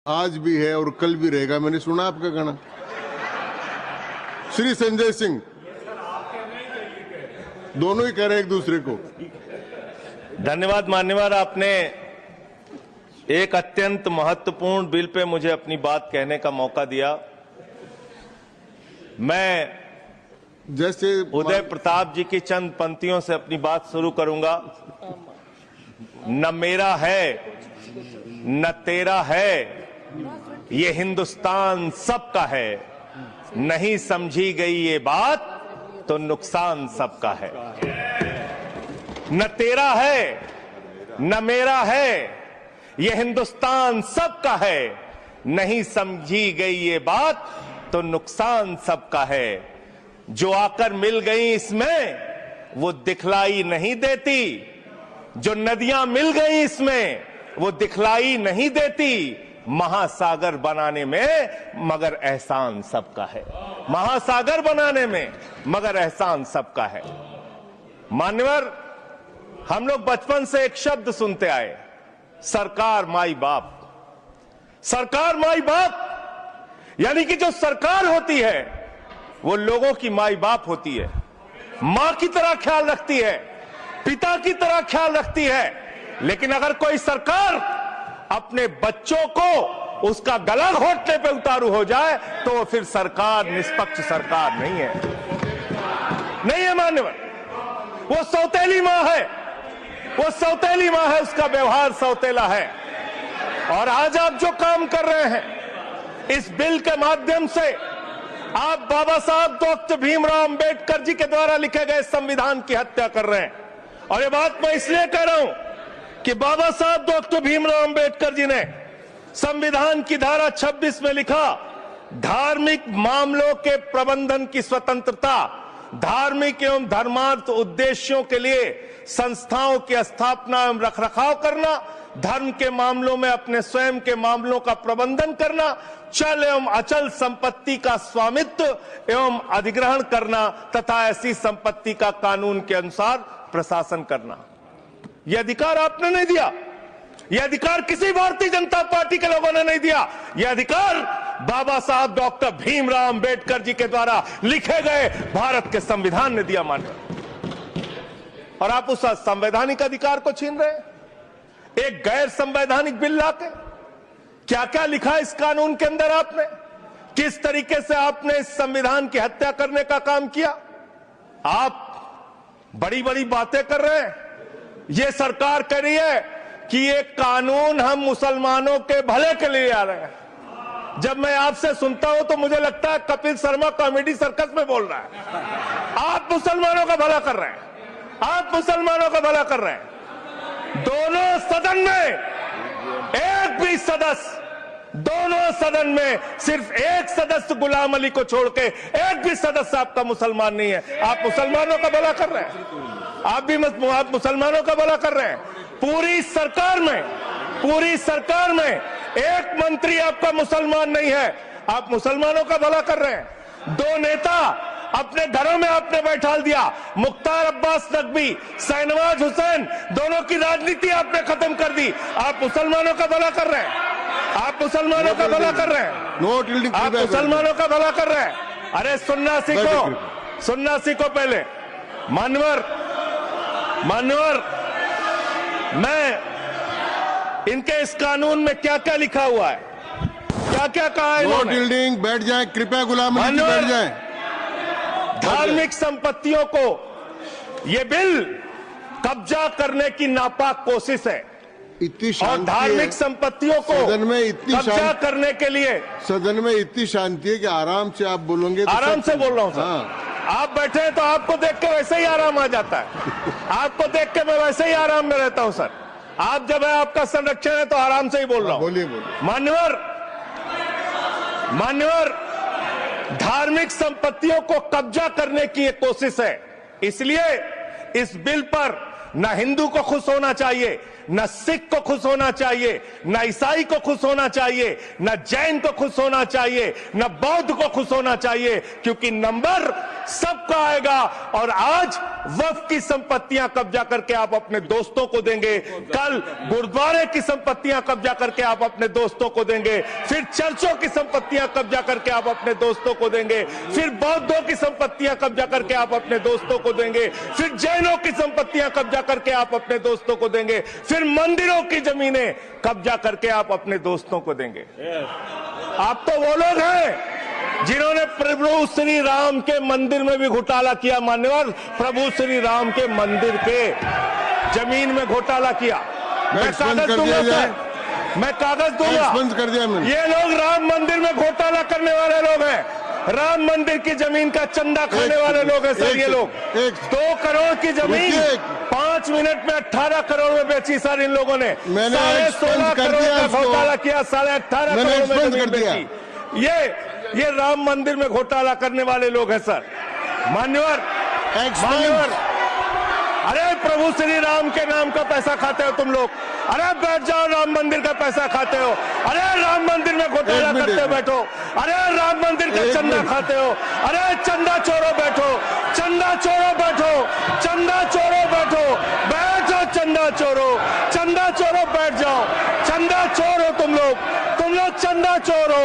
आज भी है और कल भी रहेगा। मैंने सुना आपका गाना। श्री संजय सिंह दोनों ही कह रहे हैं एक दूसरे को। धन्यवाद मान्यवर, आपने एक अत्यंत महत्वपूर्ण बिल पे मुझे अपनी बात कहने का मौका दिया। मैं जैसे उदय प्रताप जी की चंद पंक्तियों से अपनी बात शुरू करूंगा। न मेरा है न तेरा है, ये हिंदुस्तान सबका है। नहीं समझी गई ये बात तो नुकसान सबका है। न तेरा है न मेरा है, ये हिंदुस्तान सबका है। नहीं समझी गई ये बात तो नुकसान सबका है। जो आकर मिल गई इसमें वो दिखलाई नहीं देती, जो नदियां मिल गई इसमें वो दिखलाई नहीं देती। महासागर बनाने में मगर एहसान सबका है। महासागर बनाने में मगर एहसान सबका है। मान्यवर, हम लोग बचपन से एक शब्द सुनते आए, सरकार माई बाप। सरकार माई बाप यानी कि जो सरकार होती है वो लोगों की माई बाप होती है। मां की तरह ख्याल रखती है, पिता की तरह ख्याल रखती है। लेकिन अगर कोई सरकार अपने बच्चों को उसका गला घोटने पे उतारू हो जाए तो वो फिर सरकार निष्पक्ष सरकार नहीं है। नहीं है मान्यवर, वो सौतेली मां है। वो सौतेली मां है, उसका व्यवहार सौतेला है। और आज आप जो काम कर रहे हैं इस बिल के माध्यम से, आप बाबा साहब डॉक्टर भीमराव अंबेडकर जी के द्वारा लिखे गए संविधान की हत्या कर रहे हैं। और ये बात मैं इसलिए कह रहा हूं कि बाबा साहब डॉक्टर भीमराव अंबेडकर जी ने संविधान की धारा 26 में लिखा, धार्मिक मामलों के प्रबंधन की स्वतंत्रता, धार्मिक एवं धर्मार्थ उद्देश्यों के लिए संस्थाओं की स्थापना एवं रखरखाव करना, धर्म के मामलों में अपने स्वयं के मामलों का प्रबंधन करना, चल एवं अचल संपत्ति का स्वामित्व एवं अधिग्रहण करना तथा ऐसी संपत्ति का कानून के अनुसार प्रशासन करना। यह अधिकार आपने नहीं दिया। यह अधिकार किसी भारतीय जनता पार्टी के लोगों ने नहीं दिया। यह अधिकार बाबा साहब डॉक्टर भीमराव अंबेडकर जी के द्वारा लिखे गए भारत के संविधान ने दिया। मानकर और आप उस संवैधानिक अधिकार को छीन रहे हैं एक गैर संवैधानिक बिल लाके। क्या क्या लिखा इस कानून के अंदर आपने, किस तरीके से आपने इस संविधान की हत्या करने का काम किया। आप बड़ी बड़ी बातें कर रहे हैं। ये सरकार कह रही है कि ये कानून हम मुसलमानों के भले के लिए आ रहे हैं। जब मैं आपसे सुनता हूं तो मुझे लगता है कपिल शर्मा कॉमेडी सर्कस में बोल रहा है। आप मुसलमानों का भला कर रहे हैं, आप मुसलमानों का भला कर रहे हैं। दोनों सदन में एक भी सदस्य, दोनों सदन में सिर्फ एक सदस्य गुलाम अली को छोड़ के एक भी सदस्य आपका मुसलमान नहीं है। आप मुसलमानों का भला कर रहे हैं। आप मुसलमानों का भला कर रहे हैं। पूरी सरकार में एक मंत्री आपका मुसलमान नहीं है। आप मुसलमानों का भला कर रहे हैं। दो नेता अपने घरों में आपने बैठा दिया, मुख्तार अब्बास नकवी, शाहनवाज हुसैन, दोनों की राजनीति आपने खत्म कर दी। आप मुसलमानों का भला कर रहे हैं। आप मुसलमानों का भला कर रहे हैं। आप मुसलमानों का भला कर रहे हैं। अरे सुनना सीखो पहले। मान्यवर, मैं इनके इस कानून में क्या क्या लिखा हुआ है, क्या क्या कहा है इन्होंने। बैठ जाए कृपया, गुलाम अली जी बैठ जाए। धार्मिक संपत्तियों को ये बिल कब्जा करने की नापाक कोशिश है। और धार्मिक संपत्तियों को सदन में इतनी कब्जा करने के लिए सदन में इतनी शांति है कि आराम से आप बोलोगे। आराम से बोल रहा हूं सर। आप बैठे हैं तो आपको देख के वैसे ही आराम आ जाता है। आपको देख के मैं वैसे ही आराम में रहता हूं सर। आप जब है आपका संरक्षण है तो आराम से ही बोल रहा हूं। बोलिए। मान्यवर, धार्मिक संपत्तियों को कब्जा करने की एक कोशिश है। इसलिए इस बिल पर न हिंदू को खुश होना चाहिए, न सिख को खुश होना चाहिए, न ईसाई को खुश होना चाहिए, न जैन को खुश होना चाहिए, न बौद्ध को खुश होना चाहिए, क्योंकि नंबर सबका आएगा। और आज वक्फ की संपत्तियां कब्जा करके आप अपने दोस्तों को देंगे, कल गुरुद्वारे की संपत्तियां कब्जा करके आप अपने दोस्तों को देंगे, फिर चर्चों की संपत्तियां कब्जा करके आप अपने दोस्तों को देंगे, फिर बौद्धों की संपत्तियां कब्जा करके आप अपने दोस्तों को देंगे, फिर जैनों की संपत्तियां कब्जा करके आप अपने दोस्तों को देंगे, फिर मंदिरों की जमीनें कब्जा करके आप अपने दोस्तों को देंगे। आप तो वो लोग हैं जिन्होंने प्रभु श्री राम के मंदिर में भी घोटाला किया, मान्यवर, प्रभु श्री राम के मंदिर के जमीन में घोटाला किया। मैं कागज दूंगा सर, मैं कागज दूंगा। कर दिया मैंने। ये लोग राम मंदिर में घोटाला करने वाले लोग हैं, राम मंदिर की जमीन का चंदा खाने वाले लोग हैं सर। ये लोग 2 करोड़ की जमीन 5 मिनट में 18 करोड़ में बेची सर इन लोगों ने। 16.5 करोड़ का घोटाला किया, 18.5 करोड़ में जमीन बेची। ये राम मंदिर में घोटाला करने वाले लोग हैं सर। मान्यवर, अरे प्रभु श्री राम के नाम का पैसा खाते हो तुम लोग। अरे बैठ जाओ, राम मंदिर का पैसा खाते हो। अरे राम मंदिर में घोटाला करते हो, बैठो। अरे राम मंदिर का चंदा खाते हो। अरे चंदा चोरो बैठो, चंदा चोरो बैठो, चंदा चोरो बैठो, बैठो चंदा चोरो, चंदा चोरो बैठ जाओ। चंदा चोर हो तुम लोग चंदा चोर हो,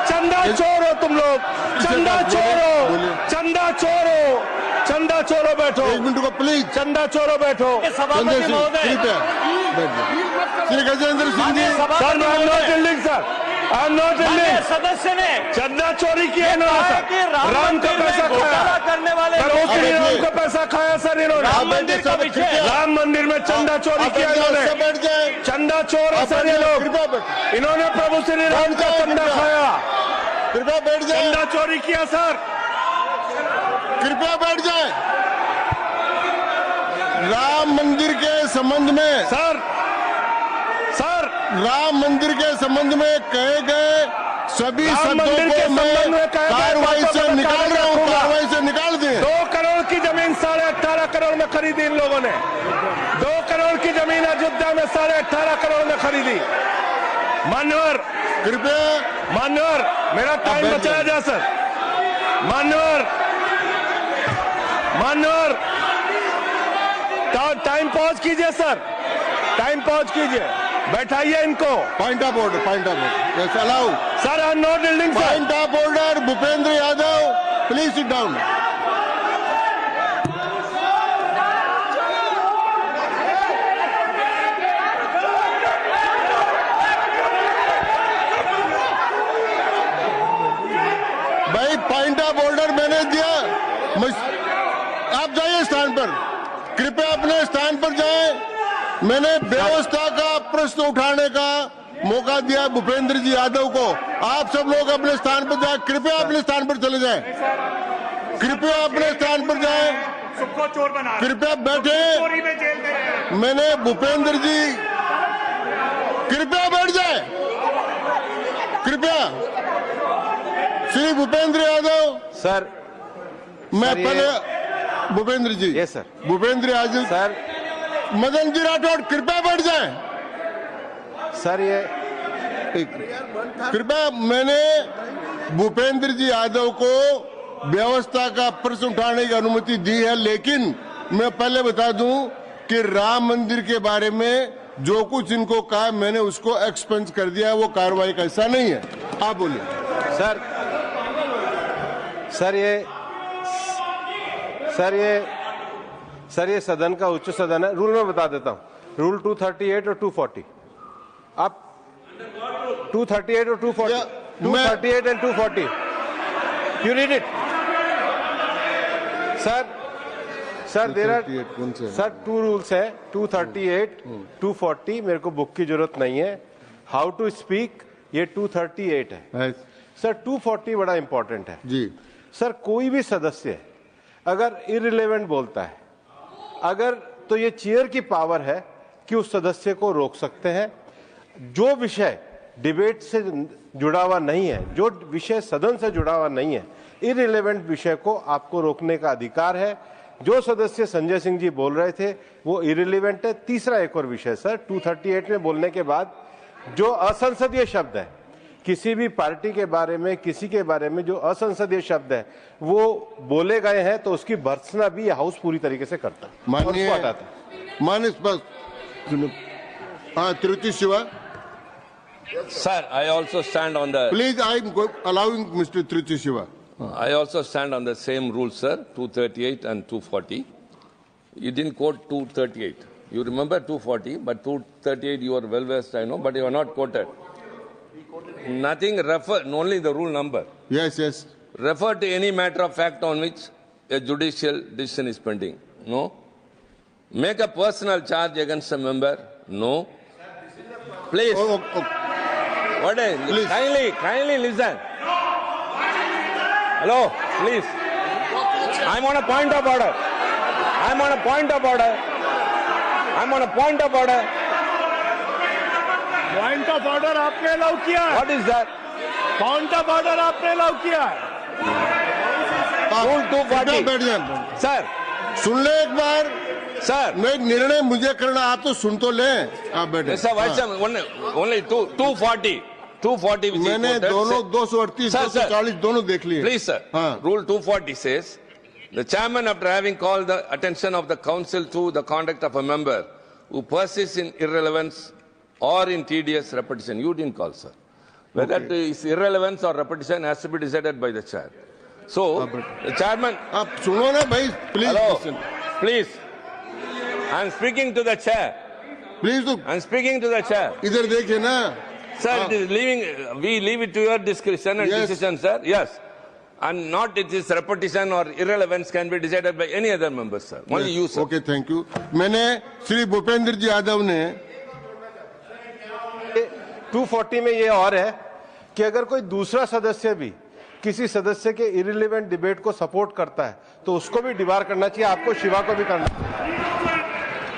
चंदा चोर हो तुम लोग, चंदा चोरो, चंदा चोरो, चंदा चोरो बैठो। 1 मिनट को प्लीज। चंदा चोरो बैठो। सभापति महोदय, Shri Gajendra Singh ji. Sir, I am not yielding sir, I am not yielding. सदस्य ने चंदा चोरी किया इन्होंने सर, राम का पैसा खाया करने वाले प्रभु श्री राम का पैसा खाया सर इन्होंने। राम मंदिर का विषय, राम मंदिर में चंदा चोरी किया इन्होंने। बैठ जाए। चंदा चोर है सर ये लोग, इन्होंने प्रभु श्री राम का चंदा खाया, कृपया बैठ जाए। चंदा चोरी किया सर। कृपया बैठ जाए। राम मंदिर के संबंध में सर राम मंदिर के संबंध में कहे गए सभी शब्दों को मैं कार्रवाई से निकाल रहा हूं, कार्रवाई से निकाल दिए। 2 करोड़ की जमीन 18.5 करोड़ में खरीदी इन लोगों ने। 2 करोड़ की जमीन अयोध्या में 18.5 करोड़ में खरीदी। मान्यवर, मेरा टाइम बचाया जाए सर। मान्यवर, टाइम पॉज कीजिए सर, टाइम पॉज कीजिए, बैठाइए इनको। Point of order yes allow sir. I am not yielding sir. Point of order Bhupendra Yadav, please sit down. भाई पॉइंट ऑफ ऑर्डर मैंने दिया, आप जाइए स्थान पर, कृपया अपने स्थान पर जाएं। मैंने व्यवस्था का प्रश्न उठाने का मौका दिया भूपेंद्र जी यादव को। आप सब लोग अपने स्थान पर जाएं, कृपया अपने स्थान पर चले जाएं, कृपया अपने स्थान पर जाएं, सबको चोर बना, कृपया बैठे। चोरी में जेल दे रहे हैं। मैंने भूपेंद्र जी, कृपया बैठ जाए, कृपया। श्री भूपेंद्र यादव सर, मैं सर पहले Bhupendra ji, yes sir, Bhupendra Yadav sir, Madan ji Rathore, कृपया बैठ जाएं। सर ये कृपया, मैंने भूपेंद्र जी यादव को व्यवस्था का प्रश्न उठाने की अनुमति दी है, लेकिन मैं पहले बता दूं कि राम मंदिर के बारे में जो कुछ इनको कहा मैंने उसको एक्सपेंस कर दिया है, वो कार्रवाई का हिस्सा नहीं है। आप बोलिए सर ये सदन का उच्च सदन है। रूल में बता देता हूं, रूल 238 और 240। आप 238 और 240, 238 and 240, you read it sir. There are sir 2 rules है, 238, 240। मेरे को बुक की जरूरत नहीं है। हाउ टू स्पीक ये 238 है सर। 240 बड़ा इंपॉर्टेंट है जी सर। कोई भी सदस्य अगर इररिलेवेंट बोलता है, अगर तो ये चेयर की पावर है कि उस सदस्य को रोक सकते हैं। जो विषय डिबेट से जुड़ा हुआ नहीं है, जो विषय सदन से जुड़ा हुआ नहीं है, इररिलेवेंट विषय को आपको रोकने का अधिकार है। जो सदस्य संजय सिंह जी बोल रहे थे वो इरिलीवेंट है। तीसरा एक और विषय सर, 238 में बोलने के बाद जो असंसदीय शब्द है किसी भी पार्टी के बारे में, किसी के बारे में जो असंसदीय शब्द है वो बोले गए हैं तो उसकी भर्त्सना भी हाउस पूरी तरीके से करता है और उसको हटाता है। माननीय हाँ, Tiruchi Shiva, Sir, I also stand on the. please, I am allowing Mr. Tiruchi Shiva. I also stand on the same rule, sir. 238 and 240. You didn't quote 238. You remember 240, but 238 you are well versed, I know, but you are not quoted. Nothing refer, only the rule number. Yes, yes. Refer to any matter of fact on which a judicial decision is pending. No. Make a personal charge against a member. No. Please. Oh. What is? Please. Kindly listen. Hello, please. I'm on a point of order. I'm on a point of order. I'm on a point of order. Point of order आपने allow किया है। What is that? Point of order आपने allow किया है। Rule कृपया 240. बैठ जाए। Sir, सुन ले एक बार। sir. नहीं, निर्णय मुझे करना, आप तो सुन तो लें। आप बैठे। Mr. Vice Chairman, only 240. 240 which is मैंने quoted, दोनों say- 238, Sir, sir. 240 दोनों देख लिए। Please, sir. हाँ। Rule 240 says, the chairman, after having called the attention of the council to the conduct of a member who persists in irrelevance or in tedious repetition, you didn't call, sir. Whether it is irrelevance or repetition has to be decided by the chair. So, the chairman, आप सुनो ना भाई, please. hello, please. I'm speaking to the chair. Please तो I'm speaking to the chair. इधर देखिए ना। Sir, it is we leave it to your discretion and Yes. decision, sir. Yes. And not it is repetition or irrelevance can be decided by any other member, sir. Only you, sir. Okay, thank you. मैंने श्री भूपेंद्र जी यादव ने 240 में ये और है कि अगर कोई दूसरा सदस्य भी किसी सदस्य के इरिलीवेंट डिबेट को सपोर्ट करता है तो उसको भी डिबार करना चाहिए, आपको शिवा को भी करना चाहिए।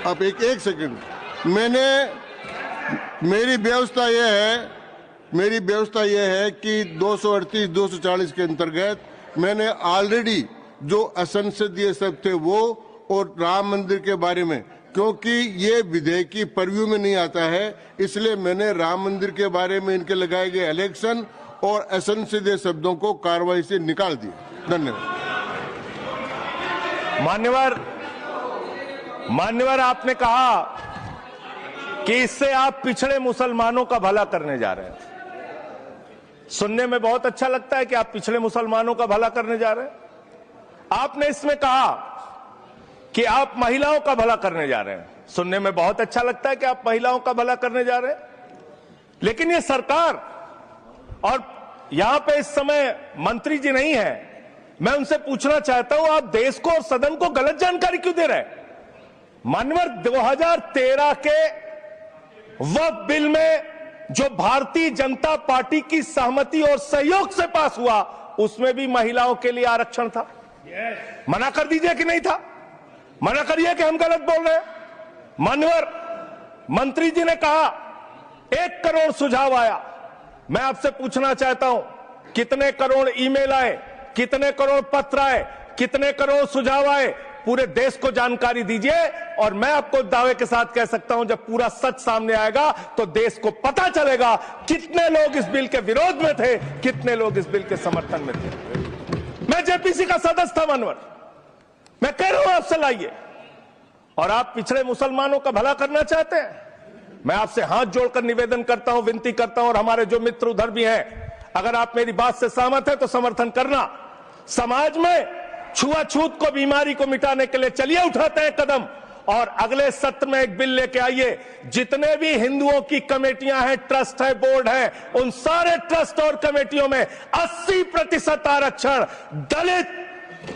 आप एक सेकंड, मेरी व्यवस्था यह है कि 238, 240 के अंतर्गत मैंने ऑलरेडी जो असंसदीय शब्द थे वो और राम मंदिर के बारे में, क्योंकि ये विधेयक की परव्यू में नहीं आता है, इसलिए मैंने राम मंदिर के बारे में इनके लगाए गए इलेक्शन और असंसदीय शब्दों को कार्रवाई से निकाल दिया। धन्यवाद। मान्यवर, आपने कहा कि इससे आप पिछड़े मुसलमानों का भला करने जा रहे हैं। सुनने में बहुत अच्छा लगता है कि आप पिछड़े मुसलमानों का भला करने जा रहे हैं। आपने इसमें कहा कि आप महिलाओं का भला करने जा रहे हैं। सुनने में बहुत अच्छा लगता है कि आप महिलाओं का भला करने जा रहे हैं, लेकिन ये सरकार और यहां पे इस समय मंत्री जी नहीं है, मैं उनसे पूछना चाहता हूं, आप देश को और सदन को गलत जानकारी क्यों दे रहे हैं? मानवर, 2013 के वक्फ बिल में जो भारतीय जनता पार्टी की सहमति और सहयोग से पास हुआ, उसमें भी महिलाओं के लिए आरक्षण था। मना कर दीजिए कि नहीं था? मना करिए कि हम गलत बोल रहे हैं। मान्यवर, मंत्री जी ने कहा 1 करोड़ सुझाव आया। मैं आपसे पूछना चाहता हूं, कितने करोड़ ईमेल आए, कितने करोड़ पत्र आए, कितने करोड़ सुझाव आए? पूरे देश को जानकारी दीजिए, और मैं आपको दावे के साथ कह सकता हूं, जब पूरा सच सामने आएगा तो देश को पता चलेगा कितने लोग इस बिल के विरोध में थे, कितने लोग इस बिल के समर्थन में थे। मैं जेपीसी का सदस्य था मानवर, मैं कह रहा हूं आपसे लाइए। और आप पिछड़े मुसलमानों का भला करना चाहते हैं? मैं आपसे हाथ जोड़कर निवेदन करता हूं, विनती करता हूं, और हमारे जो मित्र उधर भी हैं, अगर आप मेरी बात से सहमत हैं तो समर्थन करना। समाज में छुआछूत को, बीमारी को मिटाने के लिए चलिए उठाते हैं कदम, और अगले सत्र में एक बिल लेके आइए। जितने भी हिंदुओं की कमेटियां हैं, ट्रस्ट है, बोर्ड है, उन सारे ट्रस्ट और कमेटियों में 80% आरक्षण दलित,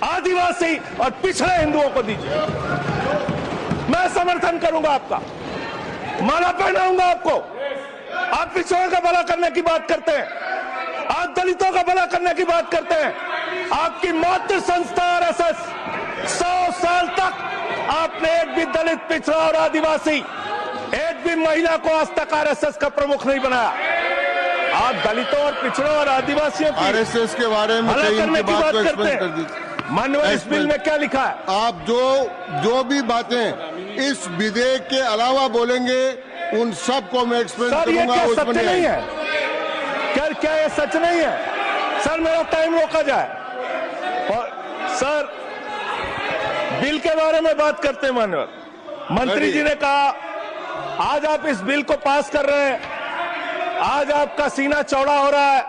आदिवासी और पिछड़े हिंदुओं को दीजिए। मैं समर्थन करूंगा आपका, माला पहनाऊंगा आपको। आप पिछड़ों का भला करने की बात करते हैं, आप दलितों का भला करने की बात करते हैं। आपकी मातृ संस्था आरएसएस 100 साल तक आपने एक भी दलित, पिछड़ा और आदिवासी, एक भी महिला को आज तक आरएसएस का प्रमुख नहीं बनाया। आप दलितों और पिछड़ों और आदिवासियों की आरएसएस के बारे में भला करने की बात को करते एक्सप्लेन हैं। कर दीजिए। माननीय इस बिल में क्या लिखा है? आप जो भी बातें इस विधेयक के अलावा बोलेंगे उन सबको मैं एक्सप्लेन सर ये करूंगा। क्या उसमें सच नहीं है? क्या ये सच नहीं है? सर मेरा टाइम रोका जाए। और सर बिल के बारे में बात करते हैं माननीय मंत्री जी ने कहा आज आप इस बिल को पास कर रहे हैं, आज आपका सीना चौड़ा हो रहा है,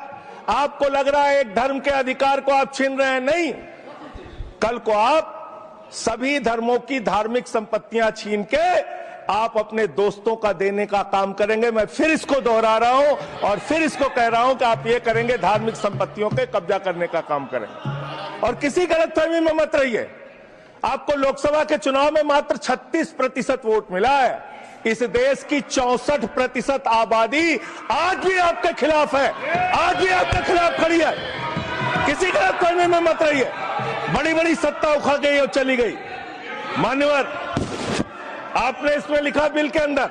आपको लग रहा है एक धर्म के अधिकार को आप छीन रहे हैं। नहीं, कल को आप सभी धर्मों की धार्मिक संपत्तियां छीन के आप अपने दोस्तों का देने का काम करेंगे। मैं फिर इसको दोहरा रहा हूं और फिर इसको कह रहा हूं कि आप ये करेंगे, धार्मिक संपत्तियों के कब्जा करने का काम करेंगे। और किसी गलतफहमी में मत रहिए, आपको लोकसभा के चुनाव में मात्र 36% वोट मिला है। इस देश की 64% आबादी आज भी आपके खिलाफ है, आज भी आपके खिलाफ खड़ी है। किसी गलतफहमी में मत रहिए। बड़ी बड़ी सत्ता उखड़ गई और चली गई। मान्यवर, आपने इसमें लिखा बिल के अंदर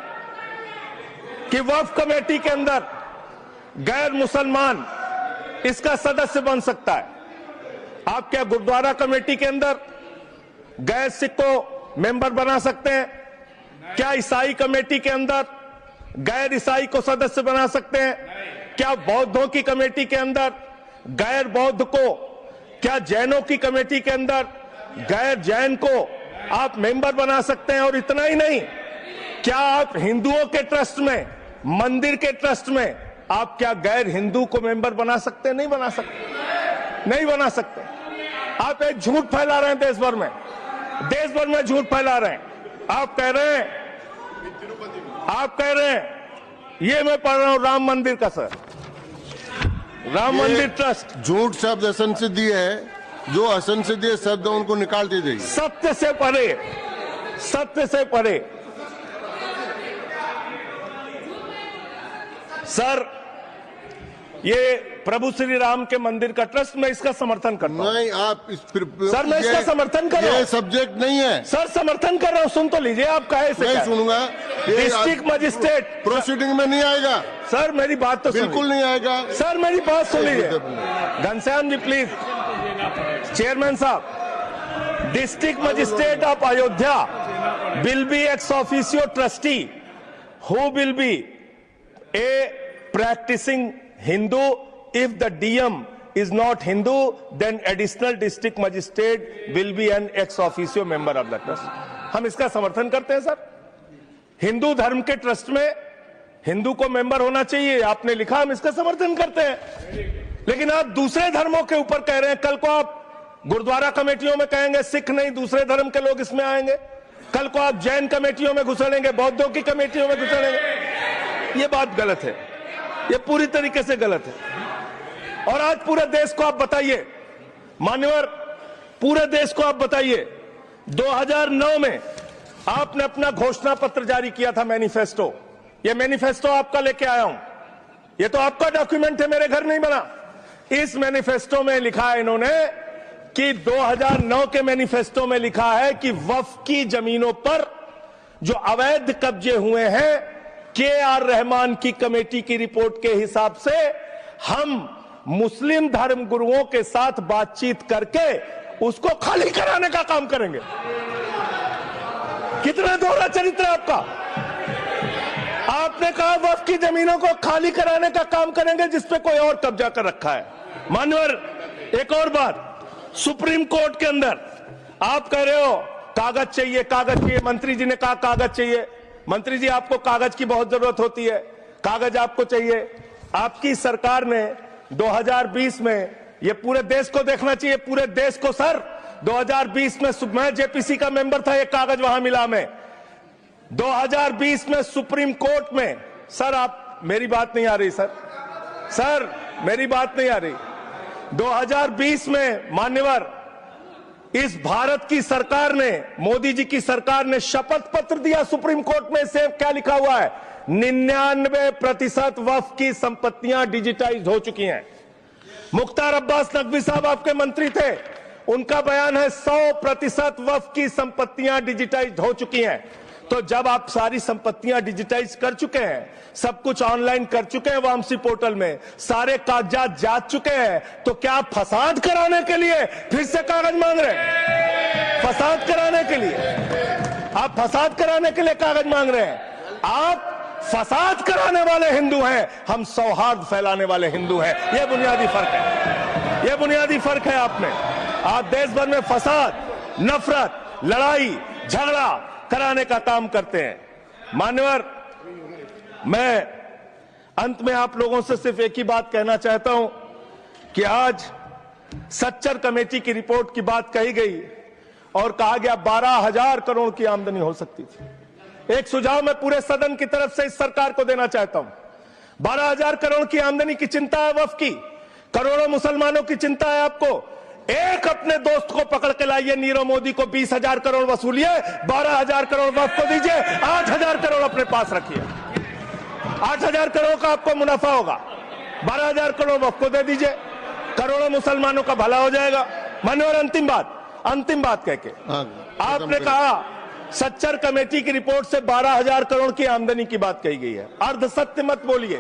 कि वक्फ कमेटी के अंदर गैर मुसलमान इसका सदस्य बन सकता है। आप क्या गुरुद्वारा कमेटी के अंदर गैर सिख को मेंबर बना सकते हैं? क्या ईसाई कमेटी के अंदर गैर ईसाई को सदस्य बना सकते हैं? क्या बौद्धों की कमेटी के अंदर गैर बौद्ध को, क्या जैनों की कमेटी के अंदर गैर जैन को आप मेंबर बना सकते हैं? और इतना ही नहीं, क्या आप हिंदुओं के ट्रस्ट में, मंदिर के ट्रस्ट में आप क्या गैर हिंदू को मेंबर बना सकते हैं? नहीं बना सकते, नहीं बना सकते। आप एक झूठ फैला रहे हैं देश भर में झूठ फैला रहे हैं। आप कह रहे हैं ये मैं पढ़ रहा हूं राम मंदिर का, सर राम मंदिर ट्रस्ट। झूठ शब्द असंसदीय है, जो असंसदीय शब्द है उनको निकाल दीजिए। सत्य से परे, सत्य से परे। सर ये प्रभु श्री राम के मंदिर का ट्रस्ट, मैं इसका समर्थन करता हूं। नहीं, आप सर मैं इसका समर्थन कर रहा हूं। ये सब्जेक्ट नहीं है सर, समर्थन कर रहा हूं, सुन तो लीजिए। आप कहे से नहीं सुनूंगा। डिस्ट्रिक्ट मजिस्ट्रेट प्रोसीडिंग में नहीं आएगा सर, मेरी बात तो बिल्कुल नहीं आएगा। सर मेरी बात सुन लीजिए। घनश्याम जी प्लीज, चेयरमैन साहब, district magistrate of Ayodhya will be ex officio trustee who will be A practicing Hindu. If the DM is not Hindu, then additional district magistrate will be an ex officio member of the trust. हम इसका समर्थन करते हैं sir. Hindu धर्म के trust में हिंदू को member होना चाहिए, आपने लिखा, हम इसका समर्थन करते हैं। लेकिन आप दूसरे धर्मों के ऊपर कह रहे हैं। कल को आप गुरुद्वारा कमेटियों में कहेंगे सिख नहीं, दूसरे धर्म के लोग इसमें आएंगे। कल को आप जैन कमेटियों में घुसेड़ेंगे, बौद्धों की कमेटियों में घुसेड़ेंगे। ये बात गलत है, ये पूरी तरीके से गलत है। और आज पूरे देश को आप बताइए, मान्यवर, पूरे देश को आप बताइए, 2009 में आपने अपना घोषणा पत्र जारी किया था, मैनिफेस्टो। ये मैनिफेस्टो आपका लेके आया हूं, ये तो आपका डॉक्यूमेंट है, मेरे घर नहीं बना। इस मैनिफेस्टो में लिखा है इन्होंने कि 2009 के मैनिफेस्टो में लिखा है कि वक्फ की जमीनों पर जो अवैध कब्जे हुए हैं, के.आर. रहमान की कमेटी की रिपोर्ट के हिसाब से हम मुस्लिम धर्म गुरुओं के साथ बातचीत करके उसको खाली कराने का काम करेंगे। कितना दोहरा चरित्र है आपका। आपने कहा वक्फ की जमीनों को खाली कराने का काम करेंगे जिसपे कोई और कब्जा कर रखा है। मान्यवर, एक और बात, सुप्रीम कोर्ट के अंदर आप कह रहे हो कागज चाहिए, कागज चाहिए। मंत्री जी ने कहा कागज चाहिए। मंत्री जी, आपको कागज की बहुत जरूरत होती है, कागज आपको चाहिए। आपकी सरकार ने 2020 में, ये पूरे देश को देखना चाहिए, पूरे देश को सर, 2020 में मैं जेपीसी का मेंबर था, एक कागज वहां मिला मैं 2020 में सुप्रीम कोर्ट में। सर आप, मेरी बात नहीं आ रही सर मेरी बात नहीं आ रही। 2020 में मान्यवर, इस भारत की सरकार ने, मोदी जी की सरकार ने शपथ पत्र दिया सुप्रीम कोर्ट में। से क्या लिखा हुआ है? 99% वक्फ की संपत्तियां डिजिटाइज हो चुकी हैं। मुख्तार अब्बास नकवी साहब आपके मंत्री थे, उनका बयान है 100% वक्फ की संपत्तियां डिजिटाइज हो चुकी हैं। तो जब आप सारी संपत्तियां डिजिटाइज कर चुके हैं, सब कुछ ऑनलाइन कर चुके हैं वामसी पोर्टल में, सारे कागजात जांच चुके हैं, तो क्या आप फसाद कराने के लिए फिर से कागज मांग रहे हैं? फसाद कराने के लिए आप फसाद कराने के लिए कागज मांग रहे हैं? आप फसाद कराने वाले हिंदू हैं, हम सौहार्द फैलाने वाले हिंदू हैं। यह बुनियादी फर्क है, यह बुनियादी फर्क है। आप देश भर में फसाद, नफरत, लड़ाई झगड़ा कराने का काम करते हैं। मान्यवर, मैं अंत में आप लोगों से सिर्फ एक ही बात कहना चाहता हूं कि आज सच्चर कमेटी की रिपोर्ट की बात कही गई और कहा गया 12,000 करोड़ की आमदनी हो सकती थी। एक सुझाव मैं पूरे सदन की तरफ से इस सरकार को देना चाहता हूं। 12,000 करोड़ की आमदनी की चिंता है वक्फ की, करोड़ों मुसलमानों की चिंता है आपको। एक अपने दोस्त को पकड़ के लाइए, नीरव मोदी को 20,000 करोड़ वसूलिए, 12,000 करोड़ वक्फ को दीजिए, 8,000 करोड़ अपने पास रखिए। 8,000 करोड़ का आपको मुनाफा होगा, 12,000 करोड़ वक्फ को दे दीजिए, करोड़ों मुसलमानों का भला हो जाएगा। मान्यवर, अंतिम बात कह के आपने कहा सच्चर कमेटी की रिपोर्ट से 12,000 करोड़ की आमदनी की बात कही गई है। अर्ध सत्य मत बोलिए,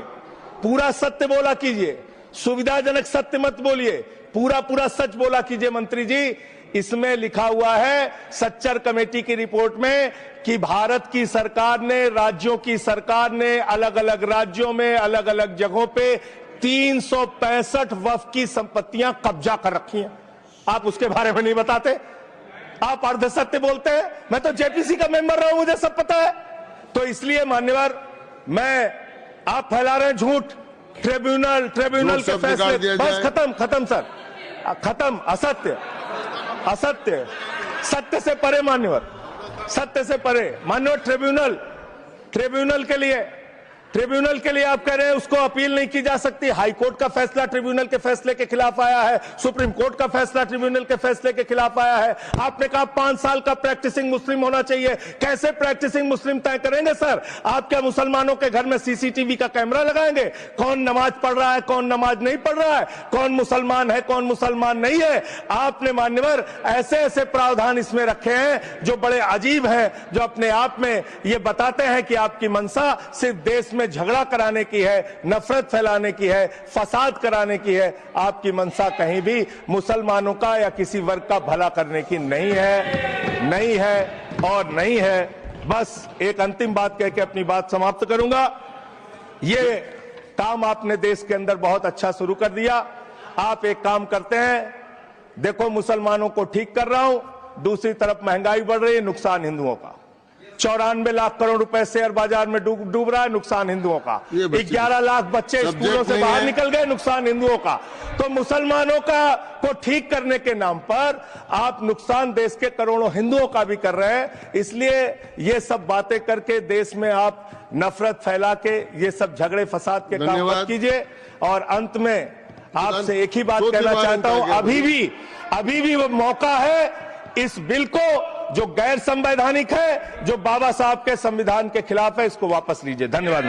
पूरा सत्य बोला कीजिए। सुविधाजनक सत्य मत बोलिए, पूरा सच बोला कीजिए। मंत्री जी, इसमें लिखा हुआ है सच्चर कमेटी की रिपोर्ट में कि भारत की सरकार ने, राज्यों की सरकार ने अलग अलग राज्यों में अलग अलग जगहों पे 365 वक्फ की संपत्तियां कब्जा कर रखी हैं। आप उसके बारे में नहीं बताते, आप अर्ध सत्य बोलते हैं। मैं तो जेपीसी का मेंबर रहा हूं, मुझे सब पता है। तो इसलिए मान्यवर, आप फैला रहे हैं झूठ। ट्रिब्यूनल के फैसले, बस खत्म सर, खत्म। असत्य, सत्य से परे मान्यवर, सत्य से परे मान्यवर। ट्रिब्यूनल के लिए आप कह रहे हैं उसको अपील नहीं की जा सकती। हाई कोर्ट का फैसला ट्रिब्यूनल के फैसले के खिलाफ आया है, सुप्रीम कोर्ट का फैसला ट्रिब्यूनल के फैसले के खिलाफ आया है। आपने कहा 5 साल का प्रैक्टिसिंग मुस्लिम होना चाहिए। कैसे प्रैक्टिसिंग मुस्लिम तय करेंगे सर? आप क्या मुसलमानों के घर में सीसीटीवी का कैमरा लगाएंगे? कौन नमाज पढ़ रहा है, कौन नमाज नहीं पढ़ रहा है, कौन मुसलमान है, कौन मुसलमान नहीं है? आपने मान्यवर ऐसे प्रावधान इसमें रखे हैं जो बड़े अजीब हैं, जो अपने आप में ये बताते हैं कि आपकी मंशा सिर्फ देश में झगड़ा कराने की है, नफरत फैलाने की है, फसाद कराने की है। आपकी मंशा कहीं भी मुसलमानों का या किसी वर्ग का भला करने की नहीं है। बस एक अंतिम बात कह के अपनी बात समाप्त करूंगा। ये काम आपने देश के अंदर बहुत अच्छा शुरू कर दिया। आप एक काम करते हैं, देखो मुसलमानों को ठीक कर रहा हूं, दूसरी तरफ महंगाई बढ़ रही है, नुकसान हिंदुओं का। 94 लाख करोड़ रुपए शेयर बाजार में डूब रहा है, नुकसान हिंदुओं का। 11 लाख बच्चे स्कूलों से बाहर निकल गए, नुकसान हिंदुओं का। तो मुसलमानों को ठीक करने के नाम पर आप नुकसान देश के करोड़ों हिंदुओं का भी कर रहे हैं। इसलिए ये सब बातें करके देश में आप नफरत फैला के ये सब झगड़े फसाद के काम मत कीजिए। और अंत में आपसे एक ही बात कहना चाहता हूं, अभी भी वो मौका है इस बिल को जो गैर संवैधानिक है, जो बाबा साहब के संविधान के खिलाफ है, इसको वापस लीजिए। धन्यवाद।